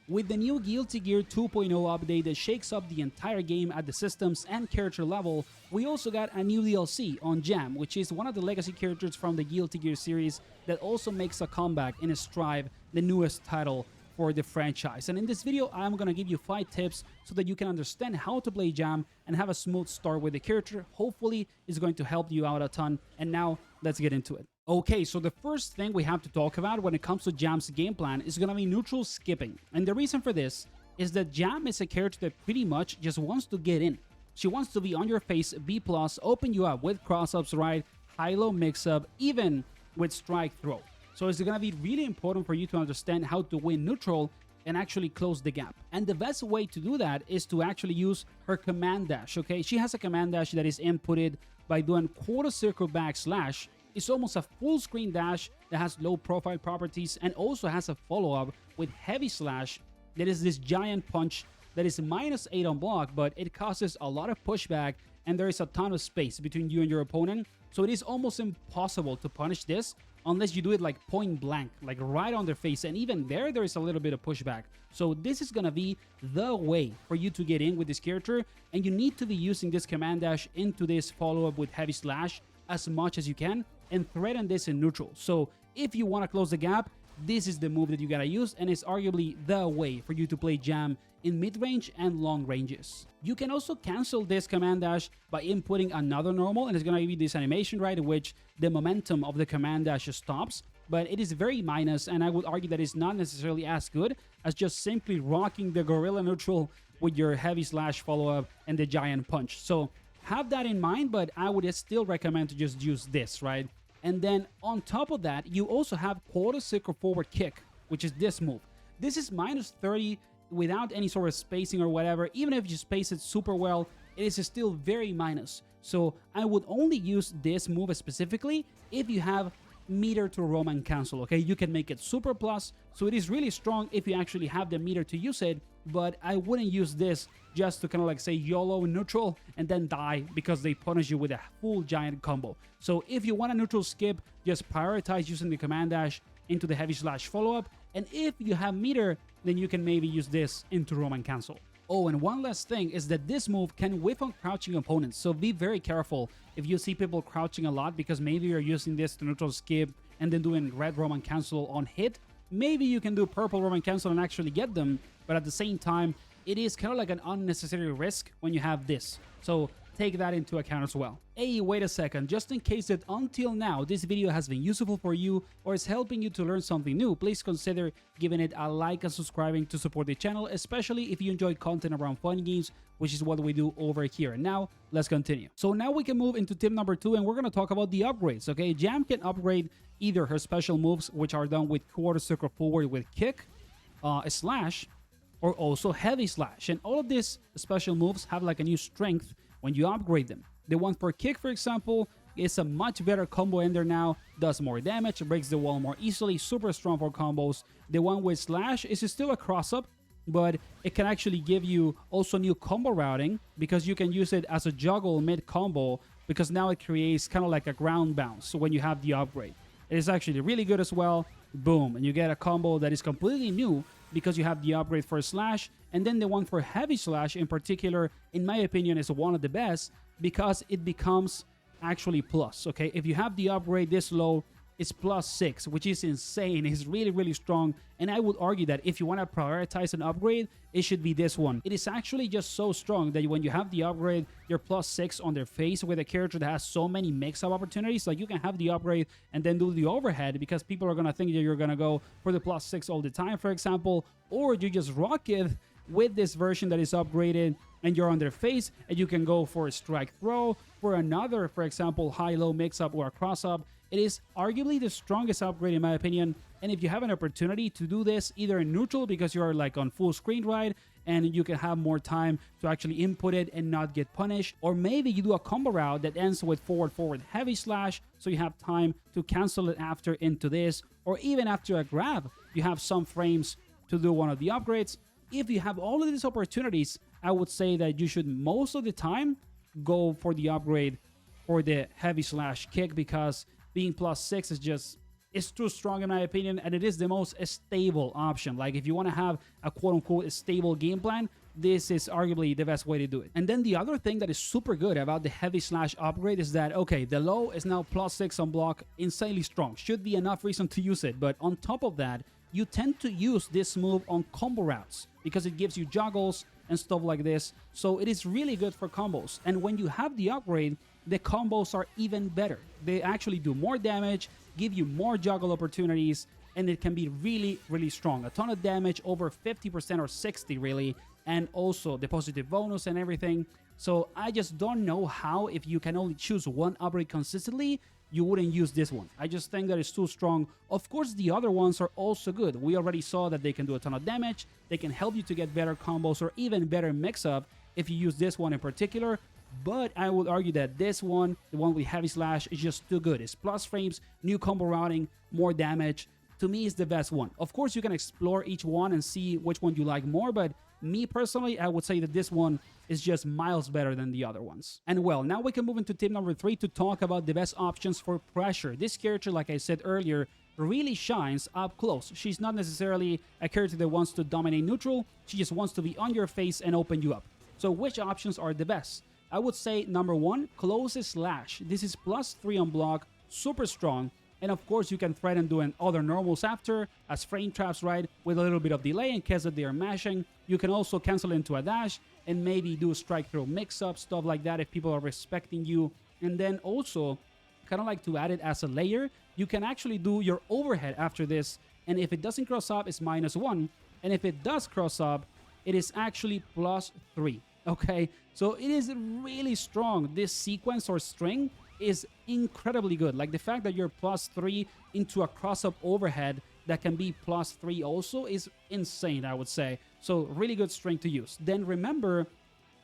With the new Guilty Gear 2.0 update that shakes up the entire game at the systems and character level, we also got a new DLC on Jam, which is one of the legacy characters from the Guilty Gear series that also makes a comeback in Strive, the newest title for the franchise. And in this video, I'm gonna give you 5 tips so that you can understand how to play Jam and have a smooth start with the character. Hopefully, it's going to help you out a ton. And now, let's get into it. Okay, so the first thing we have to talk about when it comes to Jam's game plan is gonna be neutral skipping. And the reason for this is that Jam is a character that pretty much just wants to get in. She wants to be on your face, B+, open you up with cross-ups, right, high-low mix-up, even with strike throw. So it's gonna be really important for you to understand how to win neutral and actually close the gap. And the best way to do that is to actually use her command dash, okay? She has a command dash that is inputted by doing quarter circle backslash. It's almost a full screen dash that has low profile properties and also has a follow-up with heavy slash that is this giant punch that is -8 on block, but it causes a lot of pushback and there is a ton of space between you and your opponent. So it is almost impossible to punish this unless you do it like point blank, like right on their face. And even there is a little bit of pushback. So this is gonna be the way for you to get in with this character. And you need to be using this command dash into this follow-up with heavy slash as much as you can and threaten this in neutral. So if you want to close the gap, this is the move that you gotta use, and it's arguably the way for you to play Jam in mid-range and long ranges. You can also cancel this command dash by inputting another normal, and it's gonna give you this animation, right, in which the momentum of the command dash stops, but it is very minus, and I would argue that it's not necessarily as good as just simply rocking the gorilla neutral with your heavy slash follow-up and the giant punch. So have that in mind, but I would still recommend to just use this, right? And then on top of that, you also have quarter circle forward kick, which is this move. This is -30 without any sort of spacing or whatever. Even if you space it super well, it is still very minus. So I would only use this move specifically if you have meter to Roman cancel, okay? You can make it super plus, so it is really strong if you actually have the meter to use it, but I wouldn't use this just to kind of like say YOLO neutral and then die because they punish you with a full giant combo. So if you want a neutral skip, just prioritize using the command dash into the heavy slash follow-up, and if you have meter, then you can maybe use this into Roman cancel. Oh, and one last thing is that this move can whiff on crouching opponents, so be very careful if you see people crouching a lot because maybe you're using this to neutral skip and then doing red Roman cancel on hit. Maybe you can do purple Roman cancel and actually get them, but at the same time, it is kind of like an unnecessary risk when you have this. So take that into account as well. Hey, wait a second, just in case that until now this video has been useful for you or is helping you to learn something new, please consider giving it a like and subscribing to support the channel, especially if you enjoy content around fun games, which is what we do over here. And now, let's continue. So now we can move into tip number 2, and we're going to talk about the upgrades, okay? Jam can upgrade either her special moves, which are done with quarter circle forward with kick, slash, or also heavy slash. And all of these special moves have like a new strength when you upgrade them. The one for kick, for example, is a much better combo ender now, does more damage, breaks the wall more easily, super strong for combos. The one with slash is still a cross-up, but it can actually give you also new combo routing because you can use it as a juggle mid-combo because now it creates kind of like a ground bounce when you have the upgrade. It is actually really good as well. Boom, and you get a combo that is completely new because you have the upgrade for slash, and then the one for heavy slash in particular, in my opinion, is one of the best because it becomes actually plus, okay? If you have the upgrade this low, it's +6, which is insane. It's really, really strong, and I would argue that if you want to prioritize an upgrade, it should be this one. It is actually just so strong that when you have the upgrade, you're +6 on their face with a character that has so many mix-up opportunities. Like you can have the upgrade and then do the overhead because people are going to think that you're going to go for the +6 all the time, for example, or you just rock it with this version that is upgraded and you're on their face and you can go for a strike throw, for another, for example, high-low mix-up or a cross-up. It is arguably the strongest upgrade in my opinion, and if you have an opportunity to do this either in neutral because you are like on full screen, right, and you can have more time to actually input it and not get punished, or maybe you do a combo route that ends with forward heavy slash so you have time to cancel it after into this, or even after a grab you have some frames to do one of the upgrades. If you have all of these opportunities, I would say that you should most of the time go for the upgrade for the heavy slash kick because being +6 is just, is too strong in my opinion, and it is the most stable option. Like if you want to have a quote-unquote stable game plan, this is arguably the best way to do it. And then the other thing that is super good about the heavy slash upgrade is that, okay, the low is now +6 on block, insanely strong, should be enough reason to use it. But on top of that, you tend to use this move on combo routes because it gives you juggles and stuff like this. So it is really good for combos. And when you have the upgrade, the combos are even better. They actually do more damage, give you more juggle opportunities, and it can be really, really strong. A ton of damage, over 50% or 60 really, and also the positive bonus and everything. So I just don't know how, if you can only choose one upgrade consistently, you wouldn't use this one. I just think that it's too strong. Of course, the other ones are also good. We already saw that they can do a ton of damage. They can help you to get better combos or even better mix-up if you use this one in particular. But I would argue that this one, the one with heavy slash, is just too good. It's plus frames, new combo routing, more damage. To me, it's the best one. Of course, you can explore each one and see which one you like more, but me personally, I would say that this one is just miles better than the other ones. And well, now we can move into tip number 3 to talk about the best options for pressure. This character, like I said earlier, really shines up close. She's not necessarily a character that wants to dominate neutral. She just wants to be on your face and open you up. So which options are the best? I would say number 1, closest slash. This is +3 on block, super strong. And of course, you can threaten doing other normals after, as frame traps, right, with a little bit of delay in case that they are mashing. You can also cancel into a dash and maybe do strike throw mix-up, stuff like that if people are respecting you. And then also, kind of like to add it as a layer, you can actually do your overhead after this. And if it doesn't cross up, it's -1. And if it does cross up, it is actually +3. Okay, so it is really strong. This sequence or string is incredibly good. Like the fact that you're +3 into a cross-up overhead that can be +3 also is insane, I would say. So really good string to use. Then remember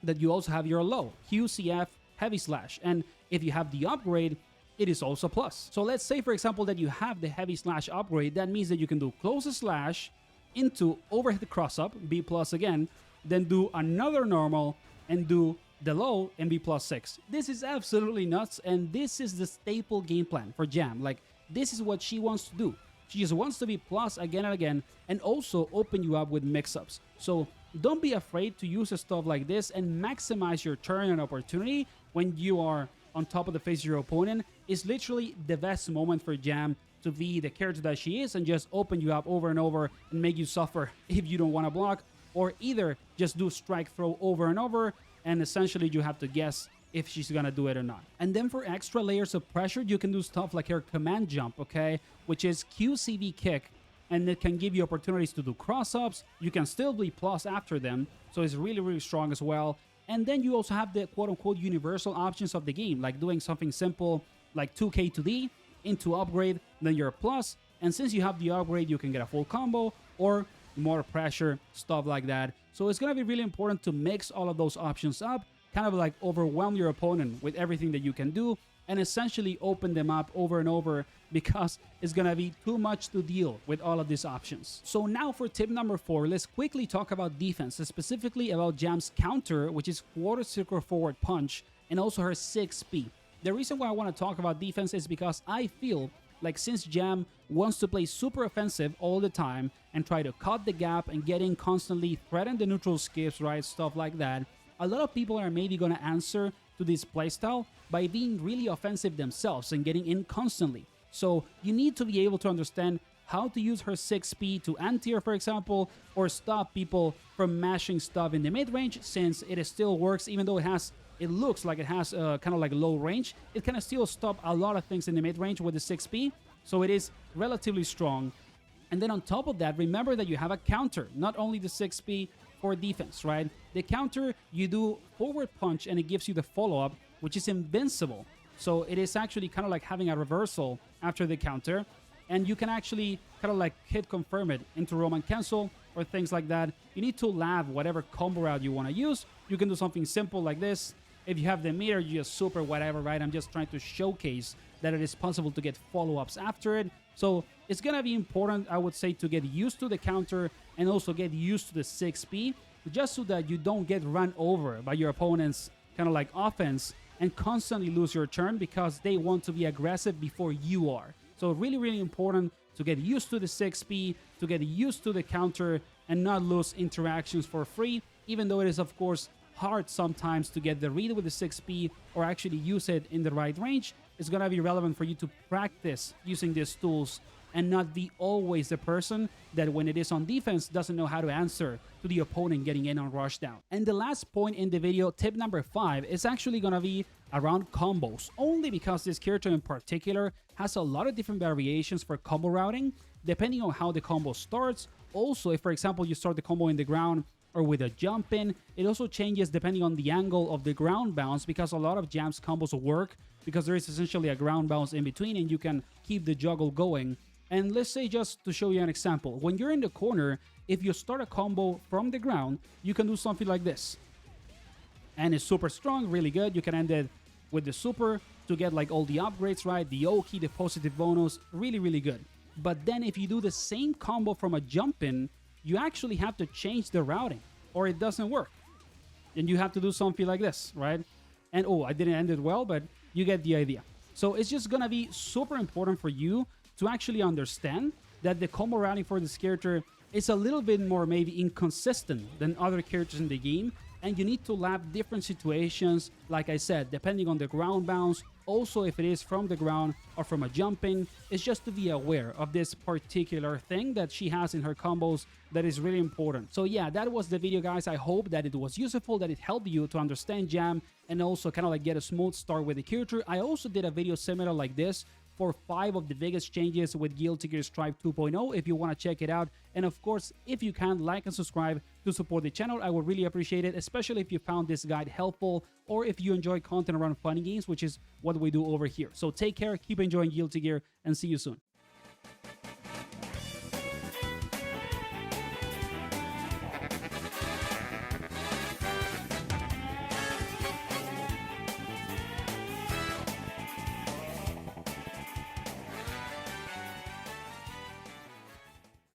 that you also have your low, QCF, heavy slash. And if you have the upgrade, it is also plus. So let's say, for example, that you have the heavy slash upgrade. That means that you can do closest slash into overhead cross-up, B+ again, then do another normal and do the low and be +6. This is absolutely nuts, and this is the staple game plan for Jam. Like, this is what she wants to do. She just wants to be plus again and again, and also open you up with mix-ups. So don't be afraid to use stuff like this and maximize your turn and opportunity when you are on top of the face of your opponent. It's literally the best moment for Jam to be the character that she is and just open you up over and over and make you suffer if you don't want to block, or either just do strike throw over and over, and essentially you have to guess if she's gonna do it or not. And then for extra layers of pressure, you can do stuff like her command jump, okay, which is QCV kick, and it can give you opportunities to do cross-ups. You can still be plus after them, so it's really, really strong as well. And then you also have the quote-unquote universal options of the game, like doing something simple like 2K to D into upgrade, then you're a plus, and since you have the upgrade, you can get a full combo or more pressure, stuff like that. So it's going to be really important to mix all of those options up, kind of like overwhelm your opponent with everything that you can do, and essentially open them up over and over, because it's going to be too much to deal with all of these options. So now for tip number 4, let's quickly talk about defense, specifically about Jam's counter, which is quarter circle forward punch, and also her 6P. The reason why I want to talk about defense is because I feel like since Jam wants to play super offensive all the time and try to cut the gap and get in constantly, threaten the neutral skips, right, stuff like that, a lot of people are maybe going to answer to this playstyle by being really offensive themselves and getting in constantly. So you need to be able to understand how to use her 6P to anti-air, for example, or stop people from mashing stuff in the mid-range, since it still works, even though it looks like it has kind of like low range. It can still stop a lot of things in the mid-range with the 6P, so it is relatively strong. And then on top of that, remember that you have a counter, not only the 6P for defense, right? The counter, you do forward punch and it gives you the follow-up, which is invincible. So it is actually kind of like having a reversal after the counter, and you can actually kind of like hit confirm it into Roman cancel or things like that. You need to lab whatever combo route you want to use. You can do something simple like this. If you have the meter, you just super whatever, right? I'm just trying to showcase that it is possible to get follow-ups after it. So it's going to be important, I would say, to get used to the counter and also get used to the 6P, just so that you don't get run over by your opponent's kind of like offense and constantly lose your turn because they want to be aggressive before you are. So really, really important to get used to the 6P, to get used to the counter, and not lose interactions for free, even though it is, of course, hard sometimes to get the read with the 6P or actually use it in the right range. It's going to be relevant for you to practice using these tools and not be always the person that when it is on defense doesn't know how to answer to the opponent getting in on rushdown. And the last point in the video, tip number 5, is actually going to be around combos, only because this character in particular has a lot of different variations for combo routing depending on how the combo starts. Also, if for example you start the combo in the ground or with a jump in, it also changes depending on the angle of the ground bounce, because a lot of Jam's combos work because there is essentially a ground bounce in between and you can keep the juggle going. And let's say, just to show you an example, when you're in the corner, if you start a combo from the ground, you can do something like this. And it's super strong, really good. You can end it with the super to get like all the upgrades, right? The Oki, the positive bonus, really, really good. But then if you do the same combo from a jump in, you actually have to change the routing or it doesn't work. And you have to do something like this, right? And oh, I didn't end it well, but you get the idea. So it's just gonna be super important for you to actually understand that the combo routing for this character is a little bit more maybe inconsistent than other characters in the game, and you need to lap different situations, like I said, depending on the ground bounce. Also, if it is from the ground or from a jumping, it's just to be aware of this particular thing that she has in her combos that is really important. So yeah, that was the video, guys. I hope that it was useful, that it helped you to understand Jam and also kind of like get a smooth start with the character. I also did a video similar like this for 5 of the biggest changes with Guilty Gear Strive 2.0 if you want to check it out. And of course, if you can, like and subscribe to support the channel. I would really appreciate it, especially if you found this guide helpful or if you enjoy content around funny games, which is what we do over here. So take care, keep enjoying Guilty Gear, and see you soon.